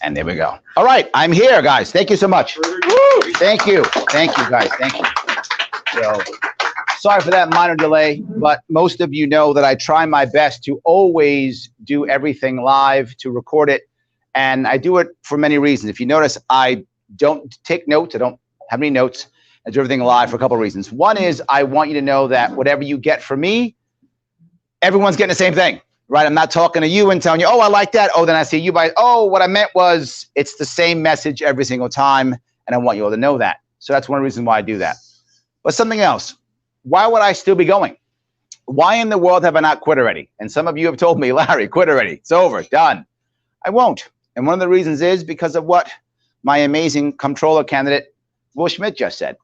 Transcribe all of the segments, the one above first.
And there we go. All right, I'm here, guys. Thank you so much. Woo! Thank you, guys. Thank you. So, sorry for that minor delay, but most of you know that I try my best to always do everything live, to record it, and I do it for many reasons. If you notice, I don't take notes. I don't have any notes. I do everything live for a couple of reasons. One is I want you to know that whatever you get from me, everyone's getting the same thing, right? I'm not talking to you and telling you, oh, I like that. Oh, then I see you by, oh, what I meant was it's the same message every single time, and I want you all to know that. So that's one reason why I do that. But something else, why would I still be going? Why in the world have I not quit already? And some of you have told me, Larry, quit already. It's over, done. I won't. And one of the reasons is because of what my amazing comptroller candidate, Will Schmidt, just said.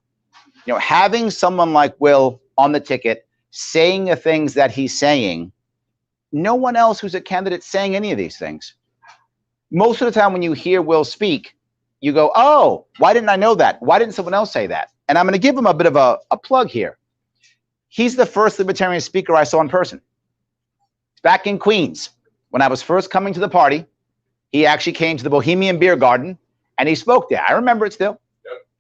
You know, having someone like Will on the ticket, saying the things that he's saying, no one else who's a candidate saying any of these things. Most of the time when you hear Will speak, you go, oh, why didn't I know that? Why didn't someone else say that? And I'm going to give him a bit of a plug here. He's the first libertarian speaker I saw in person. Back in Queens, when I was first coming to the party, he actually came to the Bohemian Beer Garden and he spoke there. I remember it still.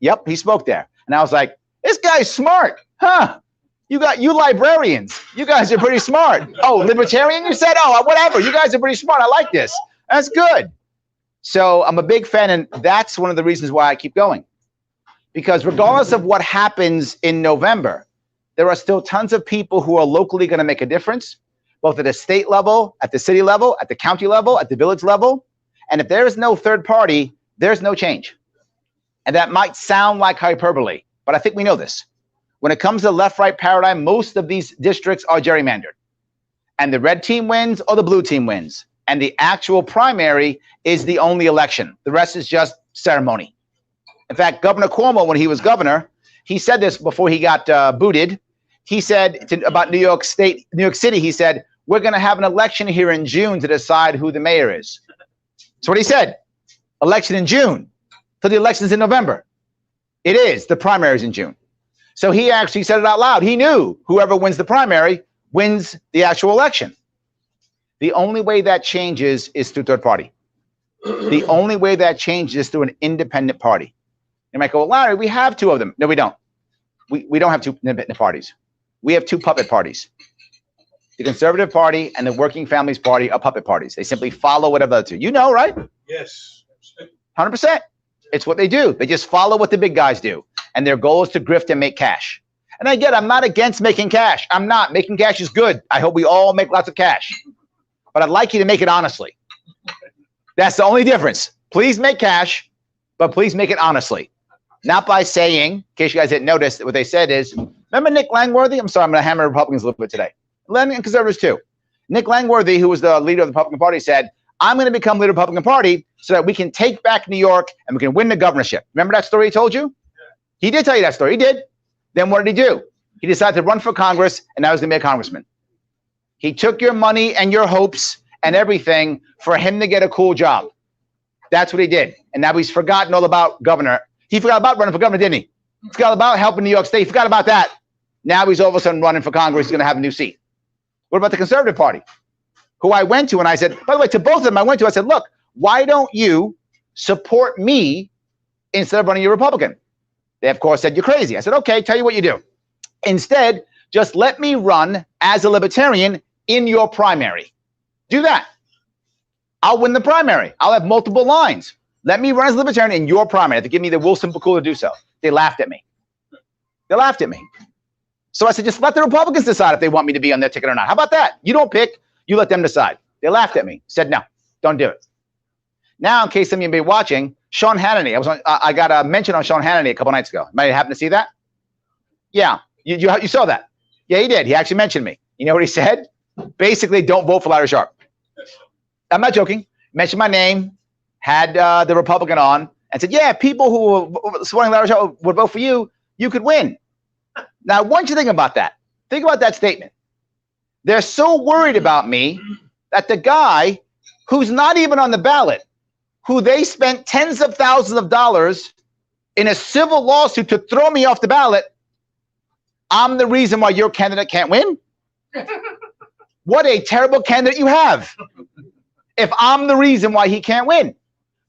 Yep, he spoke there. And I was like, this guy's smart, huh? You librarians, you guys are pretty smart. Oh, libertarian, you said? Oh, whatever. You guys are pretty smart. I like this. That's good. So I'm a big fan, and that's one of the reasons why I keep going. Because regardless of what happens in November, there are still tons of people who are locally going to make a difference, both at the state level, at the city level, at the county level, at the village level. And if there is no third party, there's no change. And that might sound like hyperbole, but I think we know this. When it comes to left-right paradigm, most of these districts are gerrymandered. And the red team wins or the blue team wins. And the actual primary is the only election. The rest is just ceremony. In fact, Governor Cuomo, when he was governor, he said this before he got booted. He said about New York City, he said, we're going to have an election here in June to decide who the mayor is. That's what he said. Election in June. So the election's in November. It is. The primary is in June. So he actually said it out loud. He knew whoever wins the primary wins the actual election. The only way that changes is through third party. The only way that changes is through an independent party. You might go, well, Larry, we have two of them. No, we don't. We don't have two independent parties. We have two puppet parties. The Conservative Party and the Working Families Party are puppet parties. They simply follow whatever the two. You know, right? Yes. 100%. It's what they do. They just follow what the big guys do. And their goal is to grift and make cash. And again, I'm not against making cash. I'm not. Making cash is good. I hope we all make lots of cash. But I'd like you to make it honestly. That's the only difference. Please make cash, but please make it honestly. Not by saying, in case you guys didn't notice, what they said is, remember Nick Langworthy? I'm sorry, I'm going to hammer Republicans a little bit today. And conservatives too. Nick Langworthy, who was the leader of the Republican Party, said, I'm going to become leader of the Republican Party so that we can take back New York and we can win the governorship. Remember that story he told you? He did tell you that story. He did. Then what did he do? He decided to run for Congress, and now he's going to be a congressman. He took your money and your hopes and everything for him to get a cool job. That's what he did. And now he's forgotten all about governor. He forgot about running for governor, didn't he? He forgot about helping New York State. He forgot about that. Now he's all of a sudden running for Congress. He's going to have a new seat. What about the Conservative Party, who I went to and I said, by the way, to both of them I went to, I said, look, why don't you support me instead of running a Republican? They, of course, said, you're crazy. I said, okay, tell you what you do. Instead, just let me run as a libertarian in your primary. Do that. I'll win the primary. I'll have multiple lines. Let me run as a libertarian in your primary. They give me the Wilson Pakula to do so. They laughed at me. They laughed at me. So I said, just let the Republicans decide if they want me to be on their ticket or not. How about that? You don't pick. You let them decide. They laughed at me. Said, no, don't do it. Now, in case some of you may be watching, Sean Hannity. I got a mention on Sean Hannity a couple nights ago. Might you happen to see that? Yeah, you saw that. Yeah, he did. He actually mentioned me. You know what he said? Basically, don't vote for Larry Sharpe. I'm not joking. Mentioned my name, had the Republican on, and said, yeah, people who were supporting Larry Sharpe would vote for you. You could win. Now, I want you to think about that. Think about that statement. They're so worried about me that the guy who's not even on the ballot, who they spent tens of thousands of dollars in a civil lawsuit to throw me off the ballot, I'm the reason why your candidate can't win? What a terrible candidate you have. if I'm the reason why he can't win.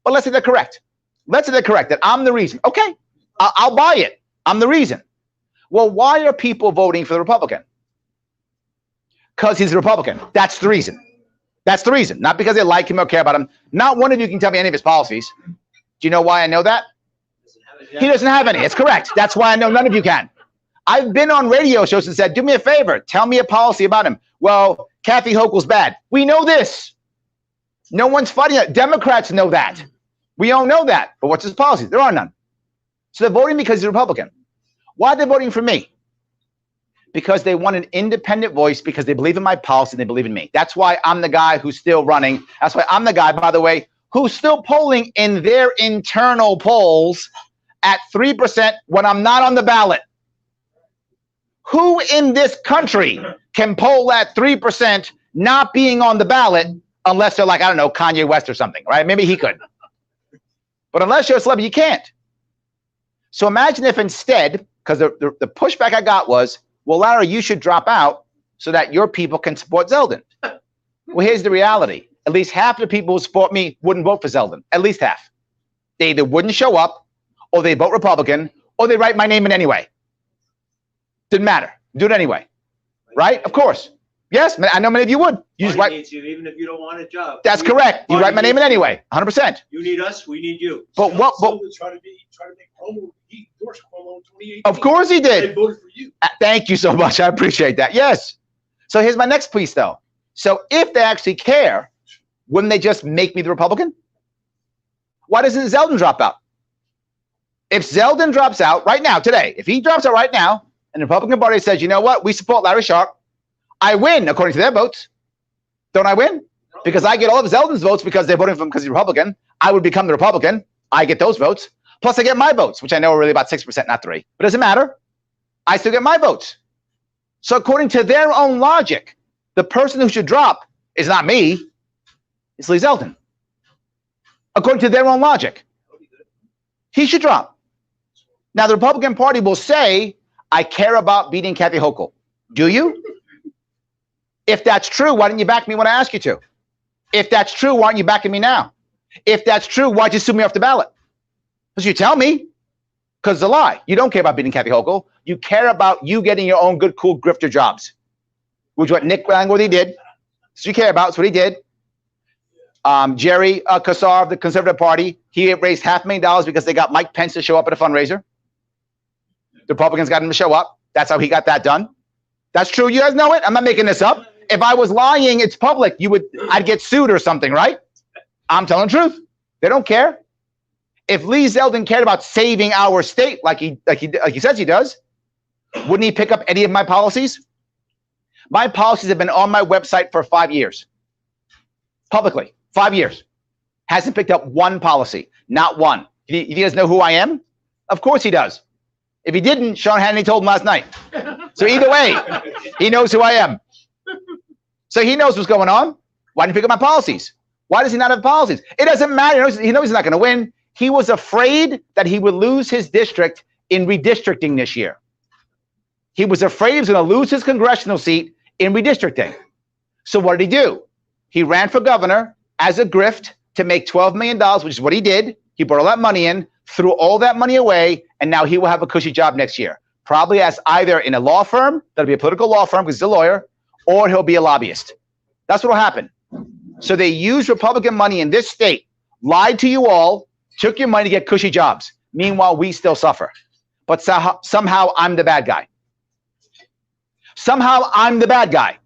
But let's say they're correct. Let's say they're correct, that I'm the reason. Okay, I'll buy it. I'm the reason. Well, why are people voting for the Republican? Because he's a Republican. That's the reason. That's the reason. Not because they like him or care about him. Not one of you can tell me any of his policies. Do you know why I know that? He doesn't have any. It's correct. That's why I know none of you can. I've been on radio shows and said, do me a favor. Tell me a policy about him. Well, Kathy Hochul's bad. We know this. No one's fighting it. Democrats know that. We all know that. But what's his policy? There are none. So they're voting because he's a Republican. Why are they voting for me? Because they want an independent voice, because they believe in my policy and they believe in me. That's why I'm the guy who's still running. That's why I'm the guy, by the way, who's still polling in their internal polls at 3% when I'm not on the ballot. Who in this country can poll at 3% not being on the ballot unless they're like, I don't know, Kanye West or something, right? Maybe he could. But unless you're a celebrity, you can't. So imagine if instead, because the pushback I got was, well, Larry, you should drop out so that your people can support Zeldin. Well, here's the reality. At least half the people who support me wouldn't vote for Zeldin. At least half. They either wouldn't show up, or they vote Republican, or they write my name in anyway. Didn't matter. Do it anyway. Right? Of course. Yes, I know many of you would. You just write. Needs you, even if you don't want a job. That's correct. You write my name in anyway. 100%. You need us. We need you. But what? Try to make Cuomo. He endorsed Cuomo in 2018. Of course he did. They voted for you. Thank you so much. I appreciate that. Yes. So here's my next piece, though. So if they actually care, wouldn't they just make me the Republican? Why doesn't Zeldin drop out? If Zeldin drops out right now, today, if he drops out right now, and the Republican Party says, you know what, we support Larry Sharpe, I win according to their votes. Don't I win? Because I get all of Zeldin's votes because they voted for him because he's Republican. I would become the Republican. I get those votes. Plus I get my votes, which I know are really about 6%, not 3%. But it doesn't matter. I still get my votes. So according to their own logic, the person who should drop is not me. It's Lee Zeldin. According to their own logic. He should drop. Now the Republican Party will say, I care about beating Kathy Hochul. Do you? If that's true, why didn't you back me when I asked you to? If that's true, why aren't you backing me now? If that's true, why'd you sue me off the ballot? Because you tell me. Because it's a lie. You don't care about beating Kathy Hochul. You care about you getting your own good, cool grifter jobs. Which is what Nick Langworthy did. So you care about. That's what he did. Jerry Kassar of the Conservative Party, he raised $500,000 because they got Mike Pence to show up at a fundraiser. The Republicans got him to show up. That's how he got that done. That's true. You guys know it. I'm not making this up. If I was lying, it's public. I'd get sued or something, right? I'm telling the truth. They don't care. If Lee Zeldin cared about saving our state like he says he does, wouldn't he pick up any of my policies? My policies have been on my website for 5 years. Publicly, 5 years. Hasn't picked up one policy. Not one. He doesn't know who I am? Of course he does. If he didn't, Sean Hannity told him last night. So either way, he knows who I am. So he knows what's going on. Why didn't he pick up my policies? Why does he not have policies? It doesn't matter. He knows he's not going to win. He was afraid that he would lose his district in redistricting this year. He was afraid he was going to lose his congressional seat in redistricting. So what did he do? He ran for governor as a grift to make $12 million, which is what he did. He brought all that money in, threw all that money away, and now he will have a cushy job next year. Probably as either in a law firm, that'll be a political law firm because he's a lawyer, or he'll be a lobbyist. That's what will happen. So they used Republican money in this state, lied to you all, took your money to get cushy jobs. Meanwhile, we still suffer. But somehow I'm the bad guy. Somehow I'm the bad guy.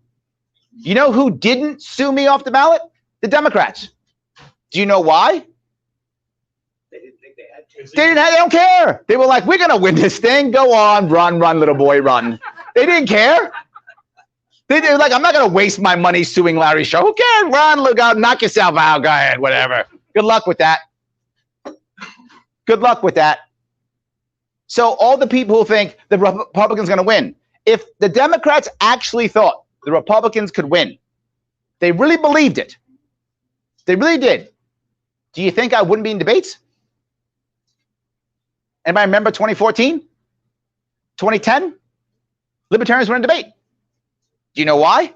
You know who didn't sue me off the ballot? The Democrats. Do you know why? They don't care. They were like, we're going to win this thing. Go on, run, little boy, run. They didn't care. They were like, I'm not going to waste my money suing Larry Sharpe. Who cares? Run, look out, knock yourself out. Go ahead, whatever. Good luck with that. Good luck with that. So all the people who think the Republicans are going to win, if the Democrats actually thought the Republicans could win, they really believed it. They really did. Do you think I wouldn't be in debates? Anybody remember 2014? 2010? Libertarians were in debate. Do you know why?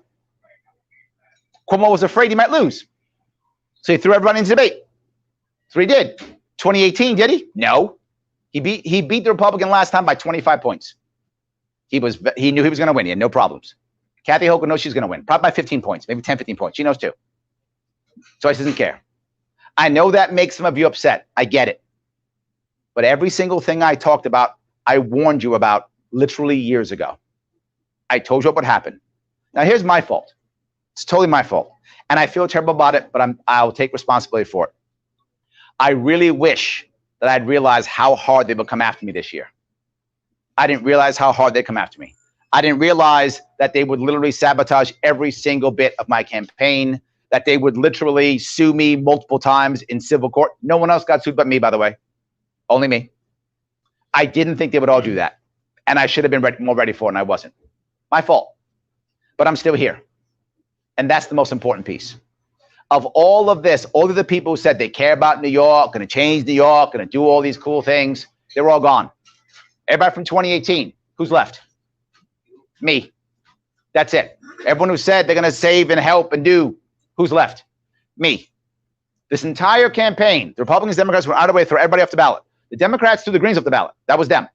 Cuomo was afraid he might lose. So he threw everybody into debate. So he did. 2018, did he? No. He beat the Republican last time by 25 points. He knew he was going to win. He had no problems. Kathy Hochul knows she's going to win, probably by 15 points, maybe 10, 15 points. She knows too. So she doesn't care. I know that makes some of you upset. I get it. But every single thing I talked about, I warned you about literally years ago. I told you what would happen. Now here's my fault. It's totally my fault. And I feel terrible about it, but I'll take responsibility for it. I really wish that I'd realized how hard they would come after me this year. I didn't realize how hard they'd come after me. I didn't realize that they would literally sabotage every single bit of my campaign, that they would literally sue me multiple times in civil court. No one else got sued but me, by the way. Only me. I didn't think they would all do that. And I should have been more ready for it, and I wasn't. My fault. But I'm still here. And that's the most important piece. Of all of this, all of the people who said they care about New York, going to change New York, going to do all these cool things, they're all gone. Everybody from 2018, who's left? Me. That's it. Everyone who said they're going to save and help and do, who's left? Me. This entire campaign, the Republicans, Democrats were out of the way to throw everybody off the ballot. The Democrats threw the Greens off the ballot. That was them.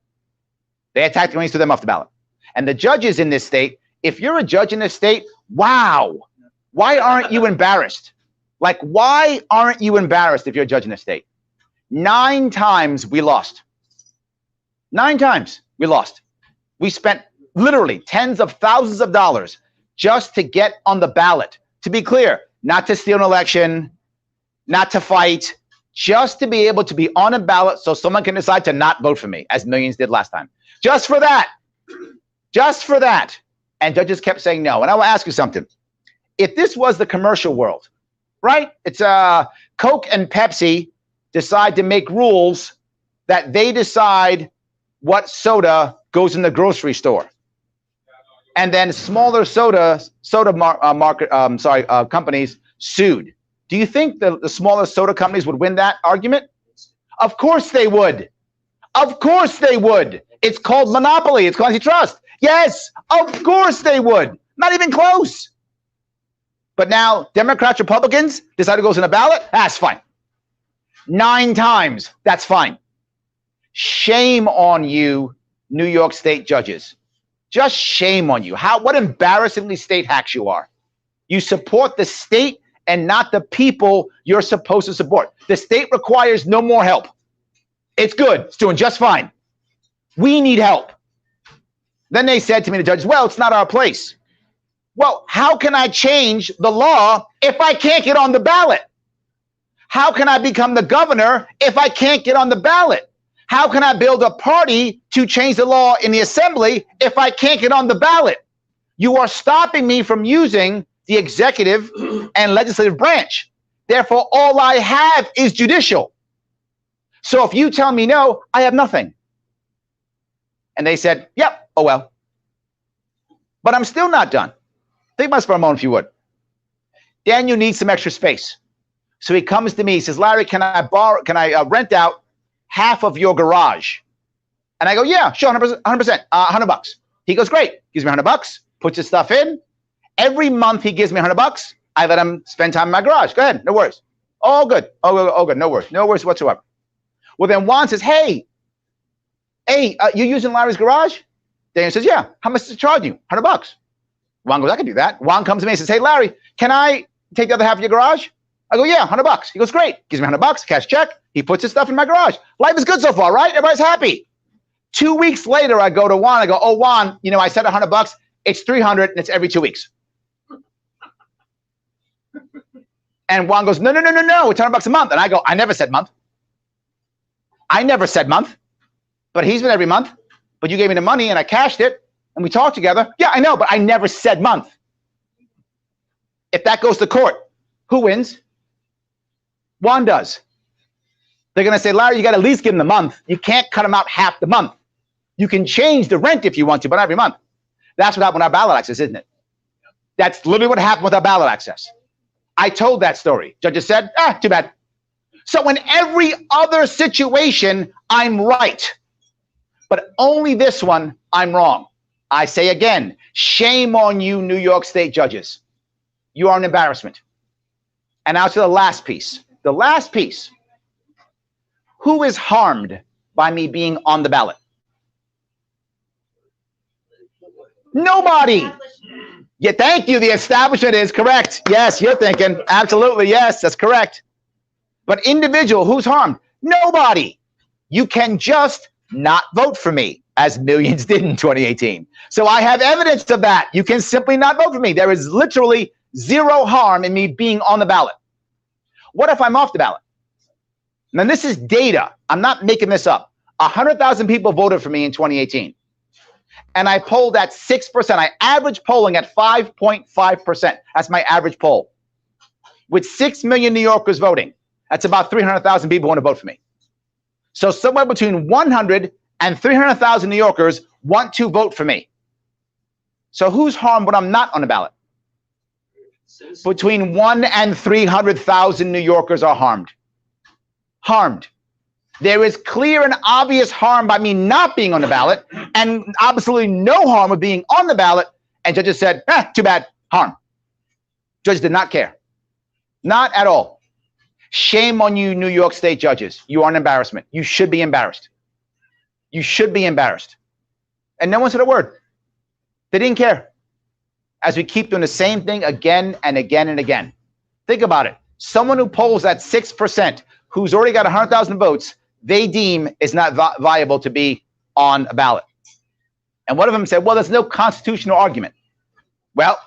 They attacked the Greens, threw them off the ballot. And the judges in this state, if you're a judge in this state, wow, why aren't you embarrassed? Like, why aren't you embarrassed if you're a judge in this state? 9 times we lost. 9 times we lost. We spent literally tens of thousands of dollars just to get on the ballot. To be clear, not to steal an election, not to fight, just to be able to be on a ballot so someone can decide to not vote for me, as millions did last time. Just for that. Just for that. And judges kept saying no. And I will ask you something. If this was the commercial world, right? It's Coke and Pepsi decide to make rules that they decide what soda goes in the grocery store. And then smaller companies sued. Do you think the smaller soda companies would win that argument? Of course they would. Of course they would. It's called monopoly. It's called antitrust. Yes, of course they would. Not even close. But now Democrats, Republicans decide to go in the ballot. That's fine. 9 times. That's fine. Shame on you, New York State judges. Just shame on you. What embarrassingly state hacks you are. You support the state and not the people you're supposed to support. The state requires no more help. It's good. It's doing just fine. We need help. Then they said to me, the judges, well, it's not our place. Well, how can I change the law if I can't get on the ballot? How can I become the governor if I can't get on the ballot? How can I build a party to change the law in the assembly if I can't get on the ballot? You are stopping me from using the executive and legislative branch. Therefore, all I have is judicial. So if you tell me no, I have nothing. And they said, yep, oh well. But I'm still not done. Think about this for a moment, if you would. Daniel needs some extra space. So he comes to me, he says, Larry, can I rent out half of your garage? And I go, yeah, sure, 100%, $100. He goes, great. Gives me $100, puts his stuff in. Every month he gives me $100. I let him spend time in my garage. Go ahead, no worries. All good, all good, no worries whatsoever. Well, then Juan says, hey, you using Larry's garage? Daniel says, yeah. How much does it charge you? $100. Juan goes, I can do that. Juan comes to me and says, hey, Larry, can I take the other half of your garage? I go, yeah, $100. He goes, great. Gives me $100, cash check. He puts his stuff in my garage. Life is good so far, right? Everybody's happy. 2 weeks later, I go to Juan. I go, oh, Juan, I said $100. It's $300, and it's every 2 weeks. And Juan goes, no, it's $100 a month. And I go, I never said month. I never said month. But he's been every month. But you gave me the money, and I cashed it. And we talked together. Yeah, I know, but I never said month. If that goes to court, who wins? Juan does. They're going to say, Larry, you got to at least give him the month. You can't cut him out half the month. You can change the rent if you want to, but not every month. That's what happened with our ballot access, isn't it? That's literally what happened with our ballot access. I told that story. Judges said, too bad. So in every other situation, I'm right. But only this one, I'm wrong. I say again, shame on you, New York State judges. You are an embarrassment. And now to the last piece. The last piece. Who is harmed by me being on the ballot? Nobody. Yeah, thank you. The establishment is correct. Yes, you're thinking. Absolutely. Yes, that's correct. But individual, who's harmed? Nobody. You can just not vote for me, as millions did in 2018. So I have evidence of that. You can simply not vote for me. There is literally zero harm in me being on the ballot. What if I'm off the ballot? Now, this is data. I'm not making this up. 100,000 people voted for me in 2018. And I polled at 6%. I average polling at 5.5%. That's my average poll. With 6 million New Yorkers voting, that's about 300,000 people who want to vote for me. So somewhere between 100 and 300,000 New Yorkers want to vote for me. So who's harmed when I'm not on the ballot? Between 1 and 300,000 New Yorkers are harmed. Harmed. There is clear and obvious harm by me not being on the ballot, and absolutely no harm with being on the ballot. And judges said, too bad, harm. Judges did not care. Not at all. Shame on you, New York State judges. You are an embarrassment. You should be embarrassed. You should be embarrassed. And no one said a word. They didn't care. As we keep doing the same thing again and again and again. Think about it. Someone who polls at 6%, who's already got 100,000 votes, they deem is not viable to be on a ballot. And one of them said, well, there's no constitutional argument. Well,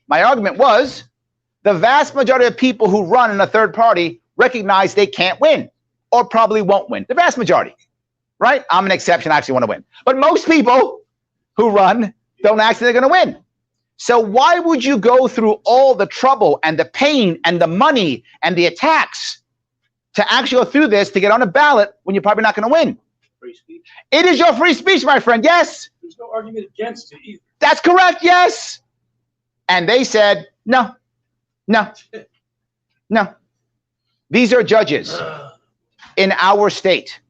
my argument was the vast majority of people who run in a third party recognize they can't win or probably won't win. The vast majority, right? I'm an exception. I actually want to win. But most people who run don't actually they're going to win. So why would you go through all the trouble and the pain and the money and the attacks to actually go through this to get on a ballot when you're probably not going to win? Free speech. It is your free speech, my friend. Yes. There's no argument against it either. That's correct. Yes. And they said, no, no, no. These are judges in our state.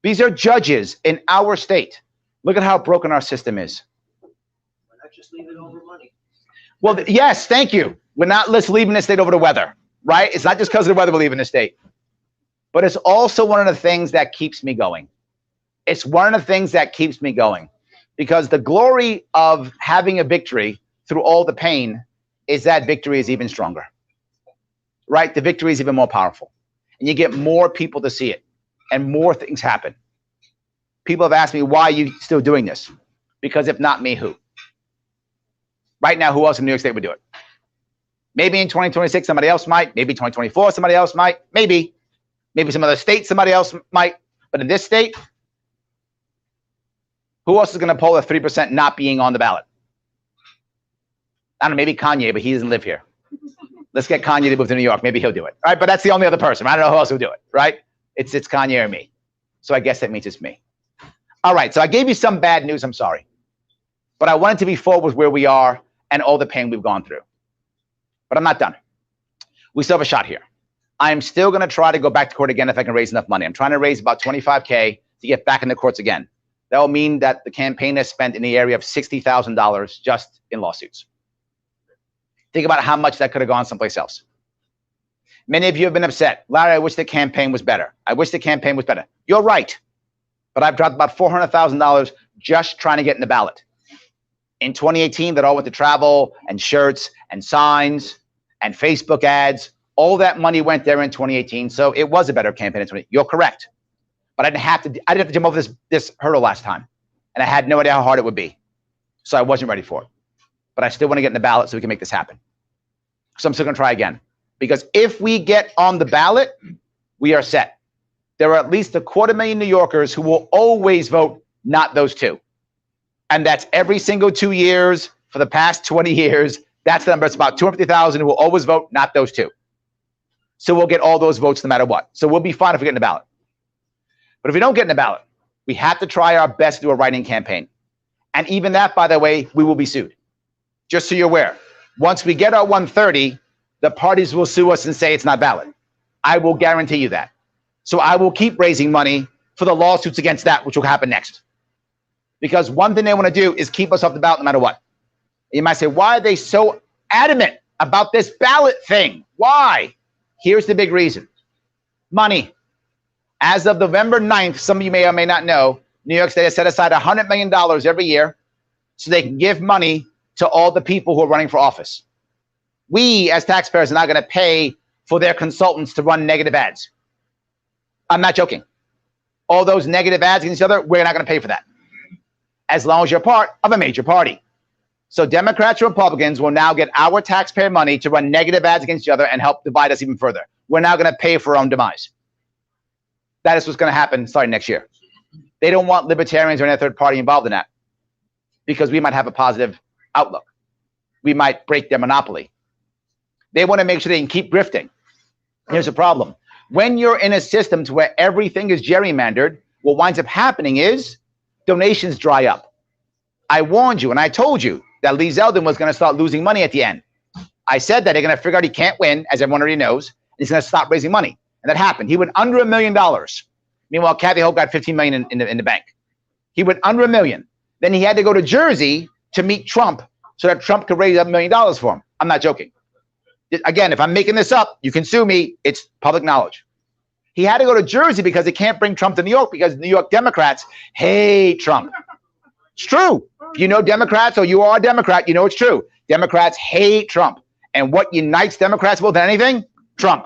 These are judges in our state. Look at how broken our system is. Why not just leave it over money? Well, yes, thank you. We're not just leaving the state over the weather, right? It's not just because of the weather we're leaving the state. But it's also one of the things that keeps me going. It's one of the things that keeps me going. Because the glory of having a victory through all the pain is that victory is even stronger. Right? The victory is even more powerful. And you get more people to see it. And more things happen. People have asked me, why are you still doing this? Because if not me, who? Right now, who else in New York State would do it? Maybe in 2026, somebody else might. Maybe 2024, somebody else might. Maybe. Maybe some other state, somebody else might. But in this state, who else is going to poll at 3% not being on the ballot? I don't know, maybe Kanye, but he doesn't live here. Let's get Kanye to move to New York. Maybe he'll do it. Right? But that's the only other person. I don't know who else will do it. Right? It's Kanye or me. So I guess that means it's me. All right. So I gave you some bad news. I'm sorry. But I wanted to be forward with where we are and all the pain we've gone through. But I'm not done. We still have a shot here. I'm still going to try to go back to court again if I can raise enough money. I'm trying to raise about $25K to get back in the courts again. That will mean that the campaign has spent in the area of $60,000 just in lawsuits. Think about how much that could have gone someplace else. Many of you have been upset. Larry, I wish the campaign was better. I wish the campaign was better. You're right. But I've dropped about $400,000 just trying to get in the ballot. In 2018, that all went to travel and shirts and signs and Facebook ads. All that money went there in 2018. So it was a better campaign in 2018. You're correct. But I didn't have to jump over this hurdle last time. And I had no idea how hard it would be. So I wasn't ready for it. But I still want to get in the ballot so we can make this happen. So I'm still going to try again. Because if we get on the ballot, we are set. There are at least 250,000 New Yorkers who will always vote not those two. And that's every single 2 years for the past 20 years. That's the number. It's about 250,000 who will always vote not those two. So we'll get all those votes no matter what. So we'll be fine if we get in the ballot. But if we don't get in the ballot, we have to try our best to do a write-in campaign. And even that, by the way, we will be sued. Just so you're aware. Once we get our 130, the parties will sue us and say it's not valid. I will guarantee you that. So I will keep raising money for the lawsuits against that, which will happen next. Because one thing they want to do is keep us off the ballot no matter what. You might say, why are they so adamant about this ballot thing? Why? Here's the big reason. Money. As of November 9th, some of you may or may not know, New York State has set aside $100 million every year so they can give money to all the people who are running for office. We, as taxpayers, are not going to pay for their consultants to run negative ads. I'm not joking. All those negative ads against each other, we're not going to pay for that, as long as you're part of a major party. So Democrats and Republicans will now get our taxpayer money to run negative ads against each other and help divide us even further. We're now going to pay for our own demise. That is what's going to happen starting next year. They don't want libertarians or any third party involved in that because we might have a positive outlook. We might break their monopoly. They want to make sure they can keep grifting. Here's the problem. When you're in a system to where everything is gerrymandered, what winds up happening is donations dry up. I warned you and I told you that Lee Zeldin was going to start losing money at the end. I said that they're going to figure out he can't win, as everyone already knows, and he's going to stop raising money. And that happened. He went under $1 million. Meanwhile, Kathy Hope got $15 million in the bank. He went under $1 million. Then he had to go to Jersey to meet Trump so that Trump could raise $1 million for him. I'm not joking. Again, if I'm making this up, you can sue me. It's public knowledge. He had to go to Jersey because they can't bring Trump to New York because New York Democrats hate Trump. It's true. If you know Democrats or you are a Democrat, you know it's true. Democrats hate Trump. And what unites Democrats more than anything? Trump.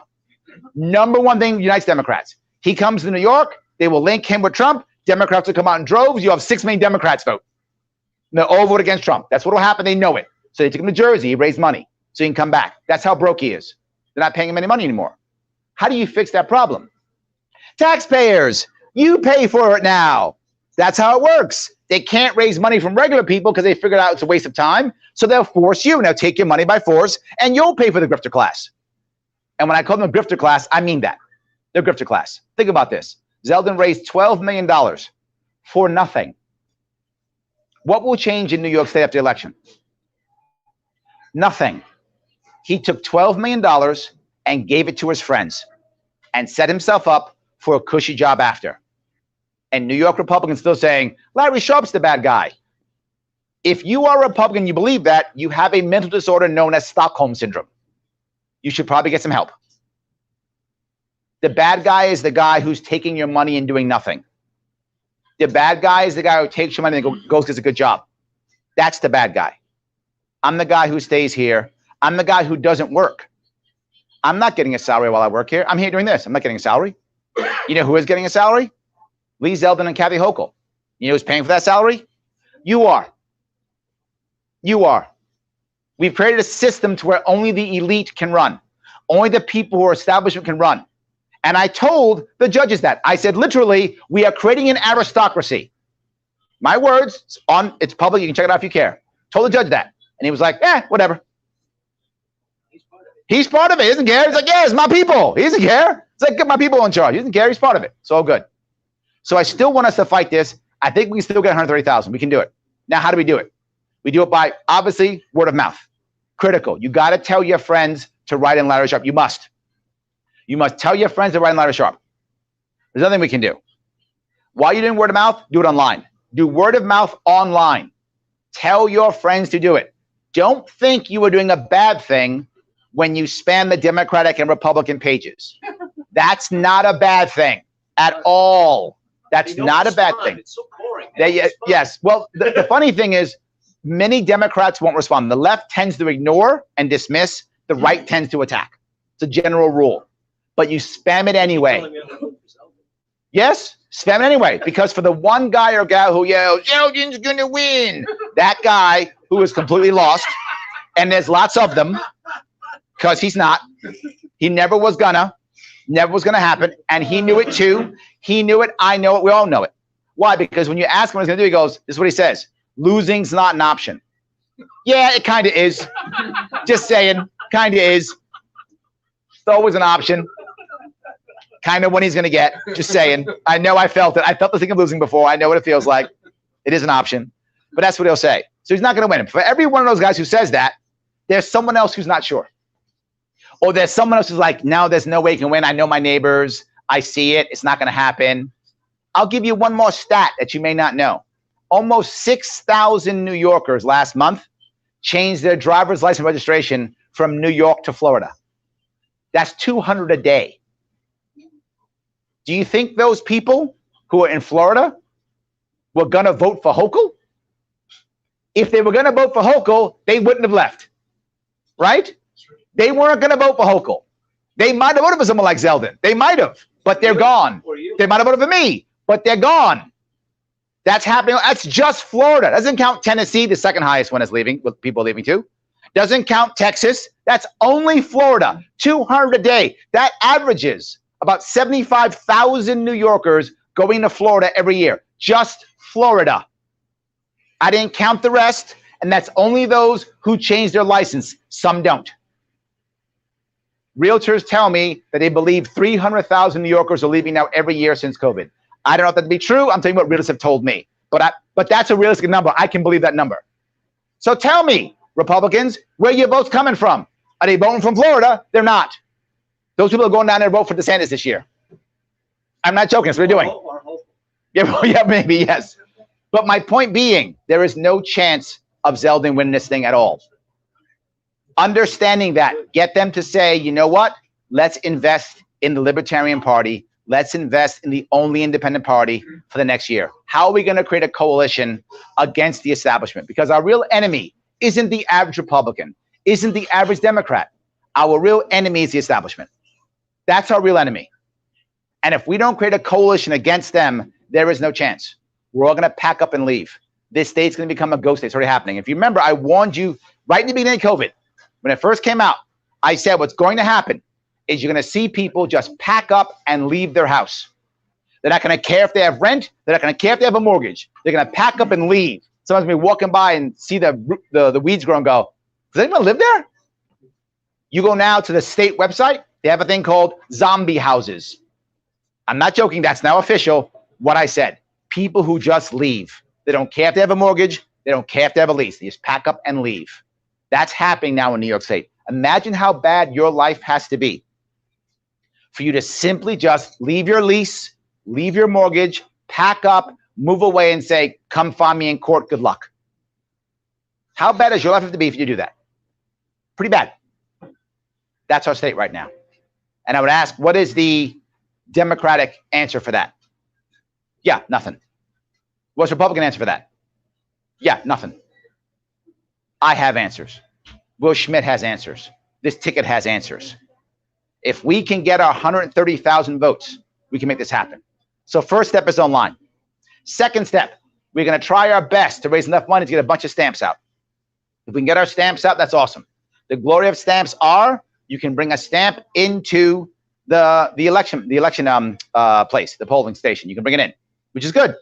Number one thing unites Democrats. He comes to New York, they will link him with Trump. Democrats will come out in droves. You have 6 million Democrats vote. And they'll all vote against Trump. That's what will happen. They know it. So they took him to Jersey. He raised money so he can come back. That's how broke he is. They're not paying him any money anymore. How do you fix that problem? Taxpayers, you pay for it now. That's how it works. They can't raise money from regular people because they figured out it's a waste of time. So they'll force you. Now take your money by force and you'll pay for the grifter class. And when I call them a grifter class, I mean that. They're grifter class. Think about this. Zeldin raised $12 million for nothing. What will change in New York State after the election? Nothing. He took $12 million and gave it to his friends and set himself up for a cushy job after. And New York Republicans still saying, Larry Sharpe's the bad guy. If you are a Republican, you believe that, you have a mental disorder known as Stockholm Syndrome. You should probably get some help. The bad guy is the guy who's taking your money and doing nothing. The bad guy is the guy who takes your money and goes gets a good job. That's the bad guy. I'm the guy who stays here. I'm the guy who doesn't work. I'm not getting a salary while I work here. I'm here doing this. I'm not getting a salary. You know who is getting a salary? Lee Zeldin and Kathy Hochul. You know who's paying for that salary? You are. You are. We've created a system to where only the elite can run. Only the people who are establishment can run. And I told the judges that. I said, literally, we are creating an aristocracy. My words, it's public. You can check it out if you care. Told the judge that. And he was like, whatever. He's part of it. He doesn't care. He's like, yeah, it's my people. He doesn't care. It's like, get my people in charge. He doesn't care. He's part of it. It's all good. So I still want us to fight this. I think we can still get 130,000. We can do it. Now, how do we do it? We do it by, obviously, word of mouth. Critical. You got to tell your friends to write in Larry Sharpe. You must. You must tell your friends to write in Larry Sharpe. There's nothing we can do. While you're doing word of mouth, do it online. Do word of mouth online. Tell your friends to do it. Don't think you are doing a bad thing when you spam the Democratic and Republican pages. That's not a bad thing at all. That's not a bad thing. It's so boring. Yes. Well, the funny thing is many Democrats won't respond. The left tends to ignore and dismiss. The right tends to attack. It's a general rule. But you spam it anyway. Yes, spam it anyway. Because for the one guy or gal who yells, Zeldin's going to win, that guy who is completely lost, and there's lots of them, because he's not. He never was gonna happen. And he knew it too. He knew it. I know it. We all know it. Why? Because when you ask him what he's going to do, he goes, this is what he says. Losing's not an option. Yeah, it kind of is. Just saying. Kind of is. It's always an option. Kind of when he's going to get. Just saying. I know I felt it. I felt the thing of losing before. I know what it feels like. It is an option. But that's what he'll say. So he's not going to win. For every one of those guys who says that, there's someone else who's not sure. Or there's someone else who's like, no, there's no way he can win. I know my neighbors. I see it. It's not going to happen. I'll give you one more stat that you may not know. Almost 6,000 New Yorkers last month changed their driver's license registration from New York to Florida. That's 200 a day. Do you think those people who are in Florida were going to vote for Hochul? If they were going to vote for Hochul, they wouldn't have left, right? They weren't going to vote for Hochul. They might have voted for someone like Zeldin. They might have, but they're gone. They might have voted for me, but they're gone. That's happening. That's just Florida. Doesn't count Tennessee, the second highest one is leaving, with people leaving too. Doesn't count Texas. That's only Florida. 200 a day. That averages about 75,000 New Yorkers going to Florida every year. Just Florida. I didn't count the rest, and that's only those who changed their license. Some don't. Realtors tell me that they believe 300,000 New Yorkers are leaving now every year since COVID. I don't know if that to be true. I'm telling you what realtors have told me. But that's a realistic number. I can believe that number. So tell me, Republicans, where your votes coming from? Are they voting from Florida? They're not. Those people are going down there to vote for DeSantis this year. I'm not joking. That's what they're doing. Yeah, maybe, yes. But my point being, there is no chance of Zeldin winning this thing at all. Understanding that, get them to say, you know what? Let's invest in the Libertarian Party. Let's invest in the only independent party for the next year. How are we going to create a coalition against the establishment? Because our real enemy isn't the average Republican, isn't the average Democrat. Our real enemy is the establishment. That's our real enemy. And if we don't create a coalition against them, there is no chance. We're all going to pack up and leave. This state's going to become a ghost state. It's already happening. If you remember, I warned you right in the beginning of COVID. When it first came out, I said what's going to happen is you're going to see people just pack up and leave their house. They're not going to care if they have rent. They're not going to care if they have a mortgage. They're going to pack up and leave. Someone's going to be walking by and see the weeds grow and go, does anyone live there? You go now to the state website. They have a thing called zombie houses. I'm not joking. That's now official. What I said. People who just leave. They don't care if they have a mortgage. They don't care if they have a lease. They just pack up and leave. That's happening now in New York State. Imagine how bad your life has to be for you to simply just leave your lease, leave your mortgage, pack up, move away and say, come find me in court. Good luck. How bad does your life have to be if you do that? Pretty bad. That's our state right now. And I would ask, what is the Democratic answer for that? Yeah, nothing. What's the Republican answer for that? Yeah, nothing. I have answers. Will Schmidt has answers. This ticket has answers. If we can get our 130,000 votes, we can make this happen. So first step is online. Second step, we're going to try our best to raise enough money to get a bunch of stamps out. If we can get our stamps out, that's awesome. The glory of stamps are you can bring a stamp into the election place, the polling station. You can bring it in, which is good.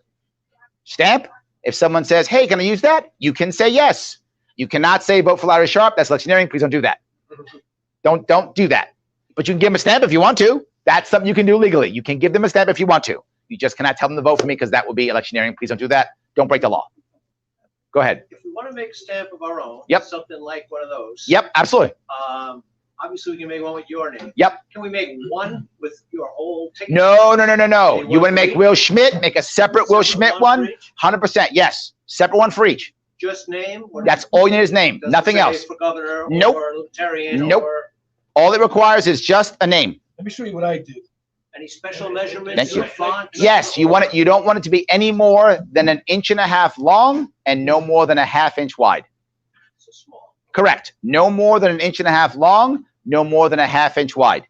Stamp. If someone says, hey, can I use that? You can say yes. You cannot say vote for Larry Sharpe. That's electioneering. Please don't do that. Don't do that. But you can give them a stamp if you want to. That's something you can do legally. You can give them a stamp if you want to. You just cannot tell them to vote for me because that would be electioneering. Please don't do that. Don't break the law. Go ahead. If we want to make a stamp of our own, yep, something like one of those. Yep, absolutely. Obviously, we can make one with your name. Yep. Can we make one with your whole ticket? No. You want to make Will Schmidt, make a separate Will Schmidt one? 100%. Yes. Separate one for each. Just name? That's all you need is name. Nothing else. For governor nope. or libertarian? Nope. Or all it requires is just a name. Let me show you what I did. any special measurements? Thank you. Or font? Yes, you want it. You don't want it to be any more than 1.5 inches long and no more than 1/2 inch wide. So small. Correct. No more than 1.5 inches long, no more than 1/2 inch wide.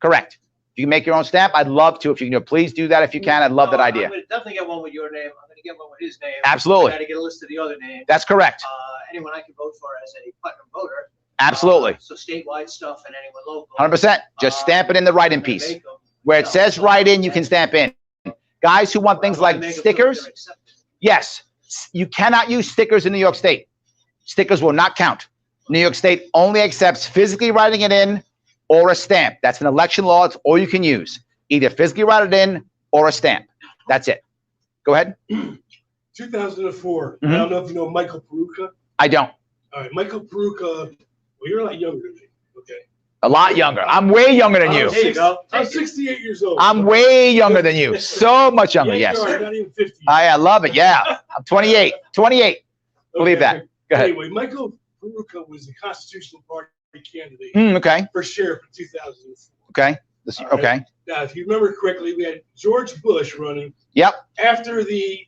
Correct. If you can make your own stamp, I'd love to. If you can, please do that if you can. I'd love that idea. I'm going to definitely get one with your name. I'm going to get one with his name. Absolutely. I got to get a list of the other names. That's correct. Anyone I can vote for as a platinum voter. Absolutely. So statewide stuff and anyone local. 100%. Just stamp it in the write-in piece. Where it says write-in, you can stamp in. Guys who want things like stickers, yes, you cannot use stickers in New York State. Stickers will not count. New York State only accepts physically writing it in or a stamp. That's an election law. It's all you can use. Either physically write it in or a stamp. That's it. Go ahead. 2004. I don't know if you know Michael Peruka. I don't. All right, Michael Peruka. Well, you're a lot younger than me. Okay. A lot younger. I'm way younger than you. There you go. I'm 68 years old. I'm way younger than you. So much younger, Yeah, yes. you are, not even 50. I love it. Yeah. I'm 28. 28. Believe that. Go ahead. Anyway, Michael Peruka was the Constitutional Party candidate Okay. for sheriff in 2004. Okay. All right. Okay. Now, if you remember correctly, we had George Bush running Yep. after the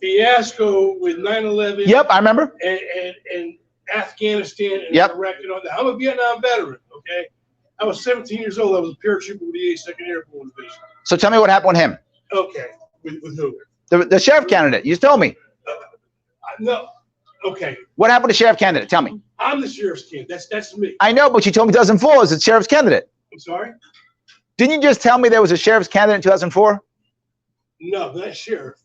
fiasco with 9/11. Yep. I remember. And Afghanistan and Yep. Iraq and all that. I'm a Vietnam veteran. Okay. I was 17 years old. I was a paratrooper with the 82nd Airborne Division. So tell me what happened with him. Okay. With who? The sheriff candidate. You told me. No. Okay. What happened to sheriff candidate? Tell me. I'm the sheriff's candidate. That's me. I know, but you told me 2004 is the sheriff's candidate. I'm sorry? Didn't you just tell me there was a sheriff's candidate in 2004? No, not sheriff.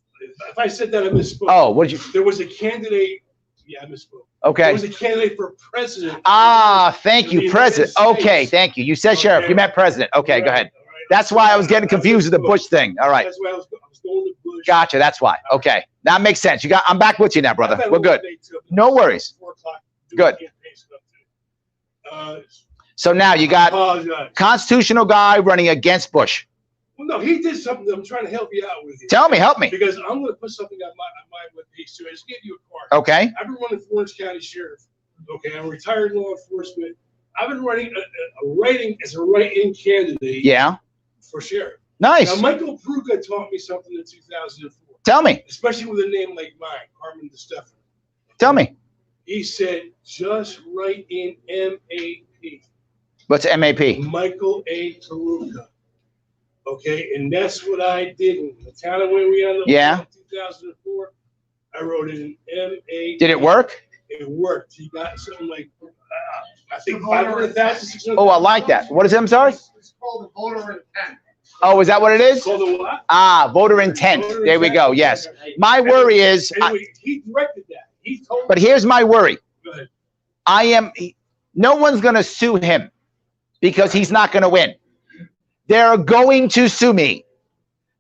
If I said that, I misspoke. Oh, what did you? There was a candidate. Yeah, I misspoke. Okay. There was a candidate for president. Ah, thank in you, the president. United Okay, States. thank you. You said sheriff. Okay. You meant president. Okay, go Right, ahead. all right. That's why I was getting confused with the Bush thing. All right. That's why I was going to Bush. Gotcha. That's why. Okay. That makes sense. I'm back with you now, brother. I've had a We're long good. day, too. No worries. 4 o'clock doing Good. campaign stuff, too. So now you got Apologize. constitutional guy running against Bush. Well, no, he did something that I'm trying to help you out with. Here. Tell me, help me. Because I'm going to put something on my webpage, too. I just gave you a card. Okay. I've been running for Orange County Sheriff. Okay, I'm retired law enforcement. I've been running writing as a write-in candidate Yeah. for sheriff. Nice. Now, Michael Pruga taught me something in 2004, Tell me. especially with a name like mine, Carmen DeStefano. Tell me. He said, just write in M-A-P, What's MAP? Michael A. Pruga. Okay, and that's what I did in the town of where we are in Yeah. 2004. I wrote it in M-A-P. Did it work? It worked. He got something like, I think 500,000, 600,000. Oh, I like that. What is it? I'm sorry? It's called a voter intent. Oh, is that what it is? Called a what? Ah, voter intent. There we go. Yes. My worry is, Anyway, he directed that. He told but me. here's my worry. Go ahead. No one's going to sue him because he's not going to win. They're going to sue me.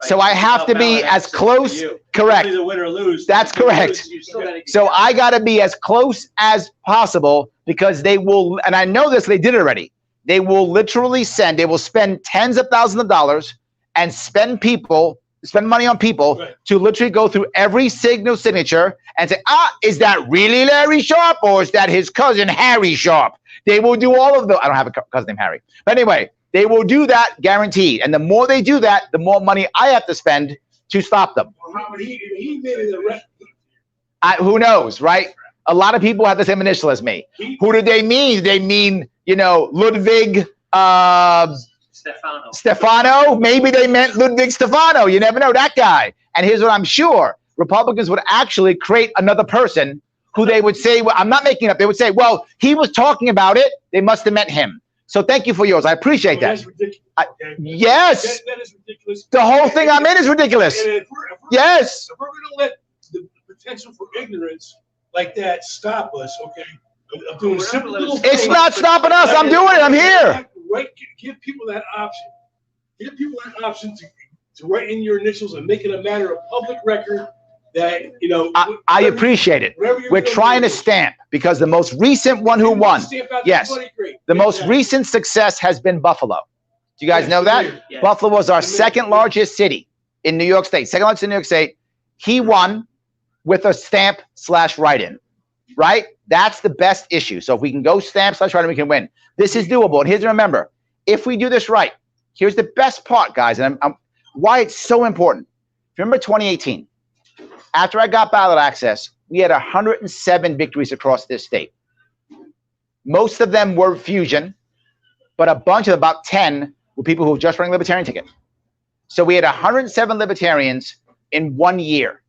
So I have to be as close. Correct. Either win or lose. That's correct. You still gotta get So I got to be as close as possible because they will, and I know this, they did it already. They will literally they will spend tens of thousands of dollars and spend money on people Right. to literally go through every signature and say, is that really Larry Sharpe or is that his cousin Harry Sharpe? They will do all of I don't have a cousin named Harry. But anyway, they will do that guaranteed. And the more they do that, the more money I have to spend to stop them. But he made it a record. Who knows, right? A lot of people have the same initial as me. Who did they mean? They mean, Ludwig Stefano. Maybe they meant Ludwig Stefano. You never know, that guy. And here's what I'm sure. Republicans would actually create another person who they would say, well, I'm not making it up. They would say, well, he was talking about it. They must have meant him. So thank you for yours. I appreciate that. That's ridiculous. Okay? Yes. That is ridiculous. The whole thing I'm in is ridiculous. And if we're Yes. going to let the potential for ignorance like that stop us, okay? I'm doing simple little It's things. not stopping us. I'm doing it. I'm here. Right, give people that option. Give people that option to write in your initials and make it a matter of public record that, I appreciate it. We're trying to stamp because the most recent one who won, yes, the most recent success has been Buffalo. Do you guys know that? Yeah. Buffalo was our second largest city in New York State, second largest in New York State. He won with a stamp/write-in, right? That's the best issue. So if we can go stamp/write-in, we can win. This is doable. And here's to remember, if we do this right, here's the best part, guys, and why it's so important. Remember 2018? After I got ballot access, we had 107 victories across this state. Most of them were fusion, but a bunch of about 10 were people who were just running libertarian ticket. So we had 107 libertarians in 1 year.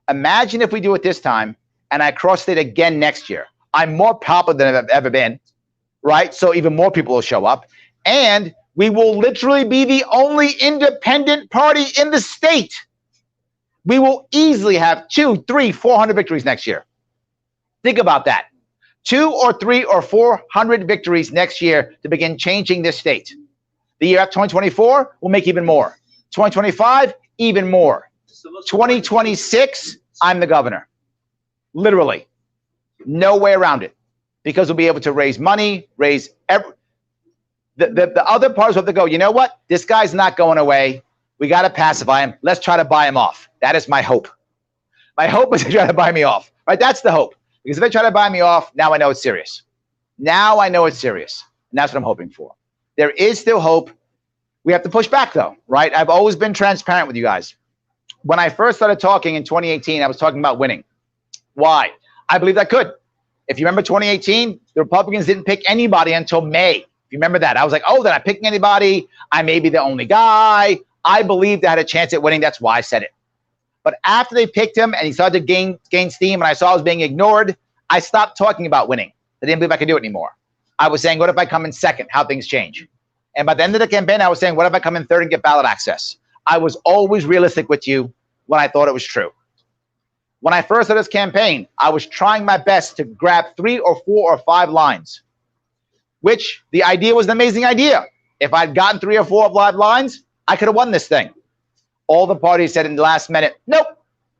Imagine if we do it this time and I cross it again next year. I'm more popular than I've ever been, right? So even more people will show up. And we will literally be the only independent party in the state. We will easily have 200, 300, 400 victories next year. Think about that. 200 or 300 or 400 victories next year to begin changing this state. The year after 2024, we'll make even more. 2025, even more. 2026, I'm the governor. Literally. No way around it. Because we'll be able to raise money, the other parties will have to go, you know what? This guy's not going away. We got to pacify him. Let's try to buy him off. That is my hope. My hope is to try to buy me off. Right? That's the hope. Because if they try to buy me off, now I know it's serious. Now I know it's serious. And that's what I'm hoping for. There is still hope. We have to push back, though, right? I've always been transparent with you guys. When I first started talking in 2018, I was talking about winning. Why? I believe that could. If you remember 2018, the Republicans didn't pick anybody until May. If you remember that, I was like, oh, they're not picking anybody. I may be the only guy. I believed I had a chance at winning. That's why I said it. But after they picked him and he started to gain steam and I saw I was being ignored, I stopped talking about winning. I didn't believe I could do it anymore. I was saying, what if I come in second? How things change. And by the end of the campaign, I was saying, what if I come in third and get ballot access? I was always realistic with you when I thought it was true. When I first started this campaign, I was trying my best to grab 3 or 4 or 5 lines, which the idea was an amazing idea. If I'd gotten 3 or 4 of live lines, I could have won this thing. All the parties said in the last minute, nope,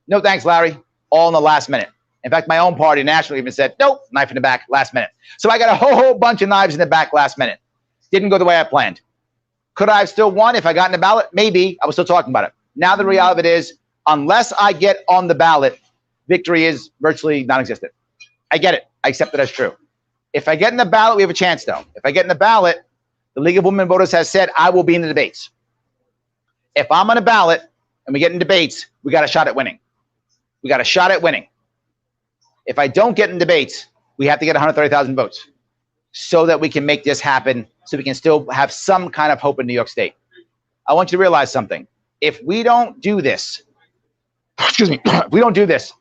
no thanks, Larry, all in the last minute. In fact, my own party nationally even said, nope, knife in the back, last minute. So I got a whole bunch of knives in the back last minute. Didn't go the way I planned. Could I have still won if I got in the ballot? Maybe. I was still talking about it. Now the reality of it is, unless I get on the ballot, victory is virtually non-existent. I get it. I accept it as true. If I get in the ballot, we have a chance, though. If I get in the ballot, the League of Women Voters has said I will be in the debates. If I'm on a ballot and we get in debates, we got a shot at winning. We got a shot at winning. If I don't get in debates, we have to get 130,000 votes so that we can make this happen, so we can still have some kind of hope in New York State. I want you to realize something. If we don't do this, excuse me, if we don't do this,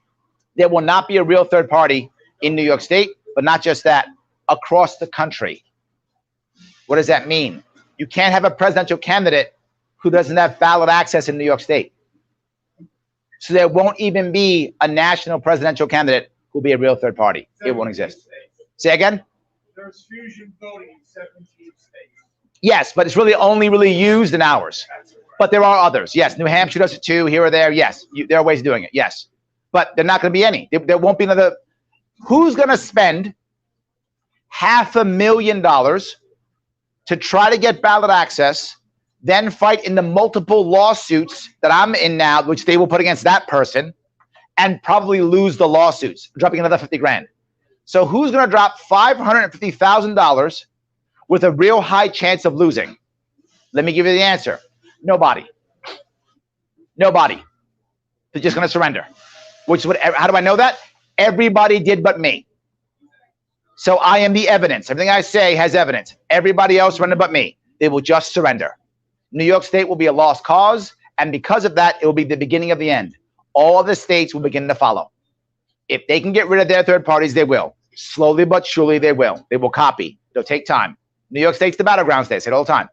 there will not be a real third party in New York State, but not just that, across the country. What does that mean? You can't have a presidential candidate who doesn't have ballot access in New York State. So there won't even be a national presidential candidate who will be a real third party. It won't exist. Say again? There's fusion voting in 17 states. Yes, but it's only really used in ours. But there are others. Yes, New Hampshire does it too, here or there. Yes, there are ways of doing it. Yes. But there are not going to be any. There won't be another. Who's going to spend $500,000 to try to get ballot access, then fight in the multiple lawsuits that I'm in now, which they will put against that person, and probably lose the lawsuits, dropping another 50 grand. So who's going to drop $550,000 with a real high chance of losing? Let me give you the answer. Nobody. Nobody. They're just going to surrender. Which is what? How do I know that? Everybody did but me. So I am the evidence. Everything I say has evidence. Everybody else surrendered but me. They will just surrender. New York State will be a lost cause, and because of that, it will be the beginning of the end. All the states will begin to follow. If they can get rid of their third parties, they will. Slowly but surely, they will. They will copy. It'll take time. New York State's the battleground state. I say it all the time.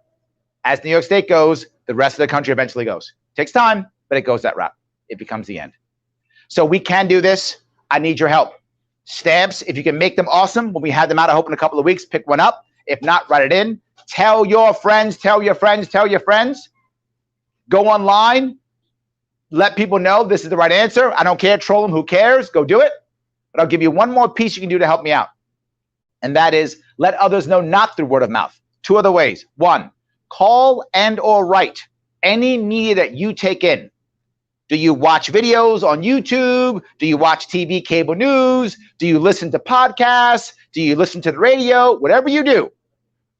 As New York State goes, the rest of the country eventually goes. It takes time, but it goes that route. It becomes the end. So we can do this. I need your help. Stamps, if you can make them awesome, when we have them out, I hope in a couple of weeks, pick one up. If not, write it in. Tell your friends, tell your friends, tell your friends. Go online. Let people know this is the right answer. I don't care. Troll them. Who cares? Go do it. But I'll give you one more piece you can do to help me out. And that is let others know not through word of mouth. 2 other ways. 1, call and or write any media that you take in. Do you watch videos on YouTube? Do you watch TV, cable news? Do you listen to podcasts? Do you listen to the radio? Whatever you do,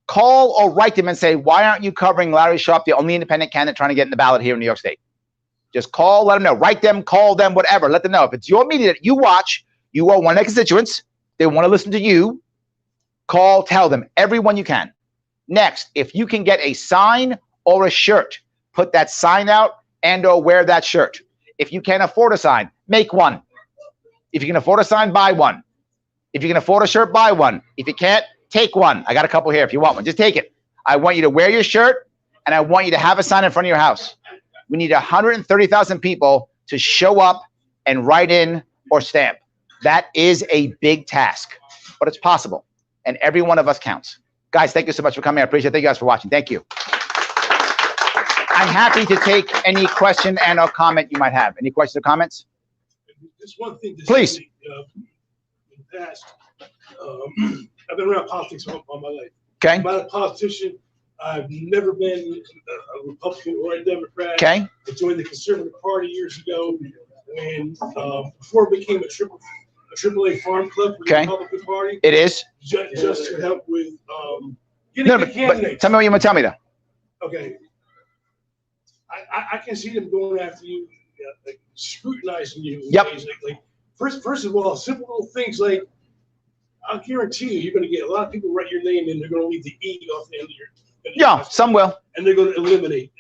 call or write them and say, why aren't you covering Larry Sharpe, the only independent candidate trying to get in the ballot here in New York State? Just call, let them know. Write them, call them, whatever. Let them know. If it's your media that you watch, you are one of their constituents, they want to listen to you, call, tell them, everyone you can. Next, if you can get a sign or a shirt, put that sign out and or wear that shirt. If you can't afford a sign, make one. If you can afford a sign, buy one. If you can afford a shirt, buy one. If you can't, take one. I got a couple here if you want one. Just take it. I want you to wear your shirt, and I want you to have a sign in front of your house. We need 130,000 people to show up and write in or stamp. That is a big task, but it's possible, and every one of us counts. Guys, thank you so much for coming. I appreciate it. Thank you guys for watching. Thank you. I'm happy to take any question and or comment you might have. Any questions or comments? Just one thing. Please. In the past, I've been around politics all my life. Okay. I'm not a politician. I've never been a Republican or a Democrat. Okay. I joined the Conservative Party years ago, and before it became a triple AAA Farm Club for the Okay. Republican Party, It is. just to help with getting No, the but candidates. tell me what you want to tell me though. Okay. I can see them going after you, like scrutinizing you. in Yep. ways like first of all, simple little things like, I'll guarantee you're going to get a lot of people write your name and they're going to leave the E off the end of your. Yeah, some will. And they're going to eliminate.